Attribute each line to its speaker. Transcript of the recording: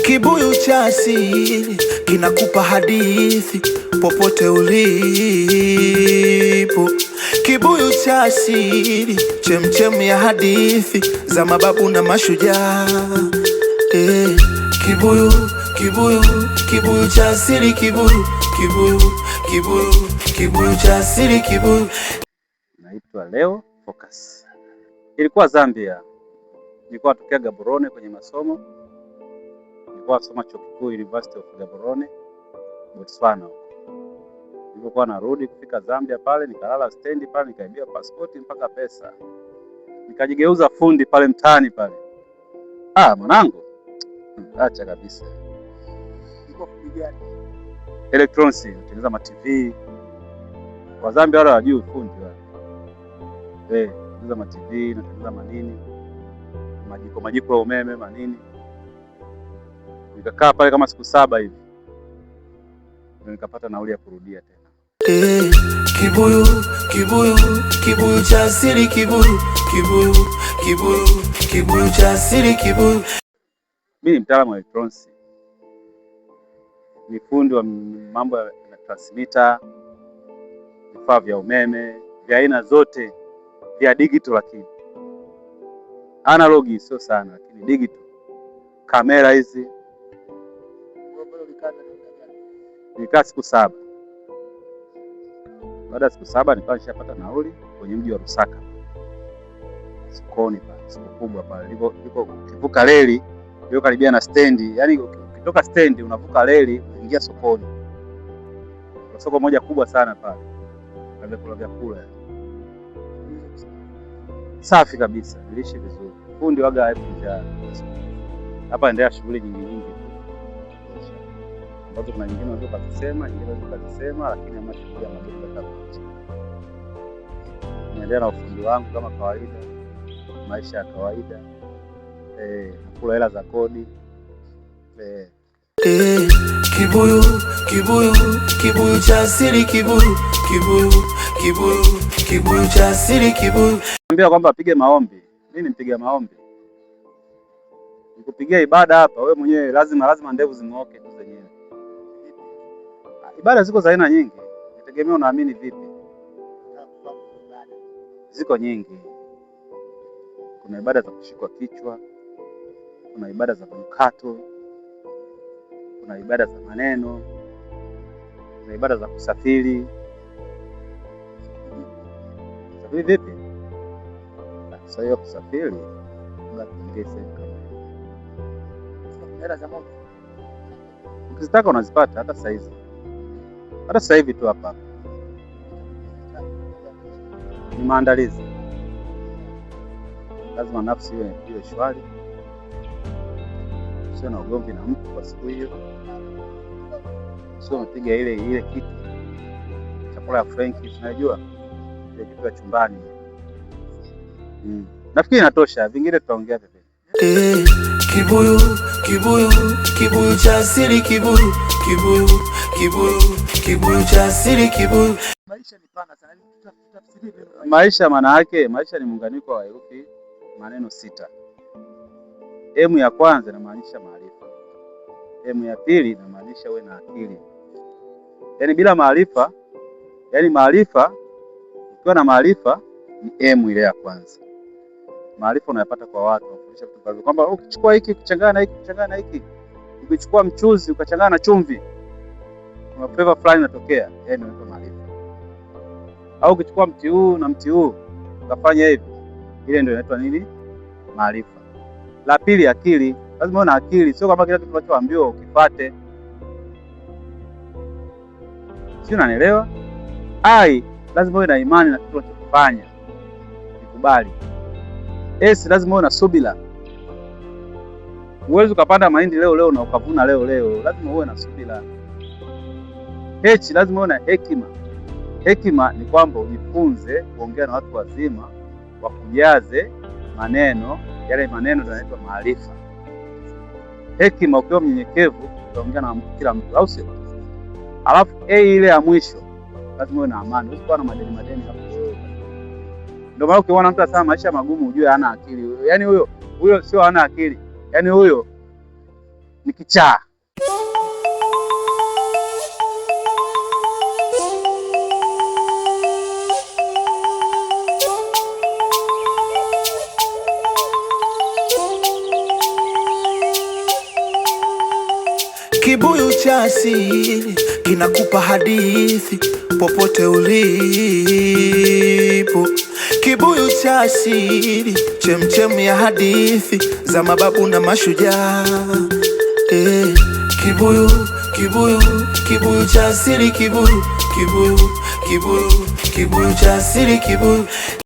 Speaker 1: Kibuyu cha asili kinakupa hadithi popote ulipo. Kibuyu cha asili, chemchem ya hadithi za mababu na mashujaa. Kibuyu, kibuyu, kibuyu cha asili, kibuyu, kibuyu, kibuyu, kibuyu cha asili, kibuyu.
Speaker 2: Naitwa Leo Focus. Ilikuwa Zambia. Nilikuwa natokea Gaborone kwenye masomo. Nilikuwa nasoma chuo kikuu University of Gaborone, Botswana. Nilipokuwa narudi kufika Zambia pale, nikalala stendi pale, nikaibia pasipoti mpaka pesa. Nikajigeuza fundi pale mtaani pale. Mwanangu. Acha kabisa.
Speaker 3: Niko fundi gani?
Speaker 2: Electronics, natengeneza ma TV. Wa Zambia wale hawajui fundi wale. Natengeneza ma TV, natengeneza manini. Majiko ya umeme manini. Nikakaa pale kama siku 7 hivi. Ndio nikapata nauli ya kurudia tena.
Speaker 1: Kibuyu, kibuyu, kibuyu cha asili, kibuyu, kibuyu, kibuyu, kibuyu cha asili, kibuyu.
Speaker 2: Mimi ni mtaalamu wa electronics. Ni fundi wa mambo ya transmitter, vifaa vya umeme, vya aina zote, vya digital lakini. Analog sio sana lakini digital. Kamera hizi. Nikaa siku 7. Baada ya siku 7 nikawa nishapata nauli kwenye mji wa Lusaka. Sokoni pale, soko kubwa pale. Liko ukivuka reli, liko karibia na stendi. Yaani ukitoka stendi unavuka reli unaingia sokoni. Kwa soko moja kubwa sana pale. Na vyakula. Safi kabisa, niliishi vizuri. Fundi waga haikuja. Hapa endelea shughuli nyingi. Ambazo kuna nyingine unaweza kusema, nyingine unaweza kusema, lakini ama shughuli ya maduka kabisa. Niendelea na ufundi wangu kama kawaida, maisha ya kawaida. Nakula hela za kodi.
Speaker 1: Kibuyu, kibuyu, kibuyu cha asili, kibuyu, kibuyu, kibuyu, kibuyu cha asili, kibuyu.
Speaker 2: Naambia kwamba apige maombi. Mimi nimpiga maombi. Nikupigia ibada hapa, wewe mwenyewe lazima ndevu zingooke tu zenyewe. Ibada ziko za aina nyingi. Nitegemea unaamini vipi. Ziko nyingi. Kuna ibada za kushikwa kichwa, kuna ibada za manukato, kuna ibada za maneno, kuna ibada za kusafiri. Safiri vipi? Sasa hiyo kusafiri unatengeza kama hela za moto. Ukitaka unazipata hata sasa hivi. Hata sasa hivi tu hapa. Ni maandalizi. Lazima nafsi iwe shwari. Sio na ugomvi na mtu kwa siku hiyo. Sio unapiga ile kitu. Chakula ya Frankie tunajua. Ile kitu ya chumbani. Nafikiri inatosha, vingine tutaongea vipi.
Speaker 1: Kibuyu, kibuyu, kibuyu cha asili, kibuyu, kibuyu, kibuyu, kibuyu cha asili, kibuyu.
Speaker 3: Maisha ni pana sana.
Speaker 2: Maisha maana yake, maisha ni muunganiko wa herufi maneno 6. M ya kwanza inamaanisha maarifa. M ya pili inamaanisha uwe na akili. Yaani bila maarifa, maarifa, ukiwa na maarifa ni M ile ya kwanza. Maarifa unayapata kwa watu, wanafundisha vitu mbalimbali kwamba ukichukua hiki kuchanganya na hiki kuchanganya na hiki, ukichukua mchuzi ukachanganya na chumvi, kuna flavor fulani inatokea, ndio maarifa. Au ukichukua mti huu na mti huu ukafanya hivi, ile ndio inaitwa nini? Maarifa. La pili, akili. Lazima uwe na akili, sio kama kila kitu unachoambiwa ukifuate. Sio, unanielewa? Lazima uwe na imani na kitu unachofanya. Nikubali. Lazima uwe na subira. Uwezi ukapanda mahindi leo na ukavuna leo. Lazima uwe na subira. Lazima uwe na hekima. Hekima ni kwamba ujifunze kuongea na watu wazima, wakujaze maneno, yale maneno yanaitwa maarifa. Hekima, ukiwa mnyenyekevu utaongea na kila mtu, au sio? Alafu ile ya mwisho, lazima uwe na amani. Usikuwa na madeni hapo. Ndio maana ukiona mtu anasema maisha magumu ujue hana akili. Yaani huyo sio hana akili. Yaani huyo ni kichaa.
Speaker 1: Kibuyu cha asili kinakupa hadithi popote ulipo. Kibuyu cha asili, chemchem ya hadithi za mababu na mashujaa. Kibuyu, kibuyu, kibuyu cha asili, kibuyu, kibuyu, kibuyu, kibuyu cha asili, kibuyu.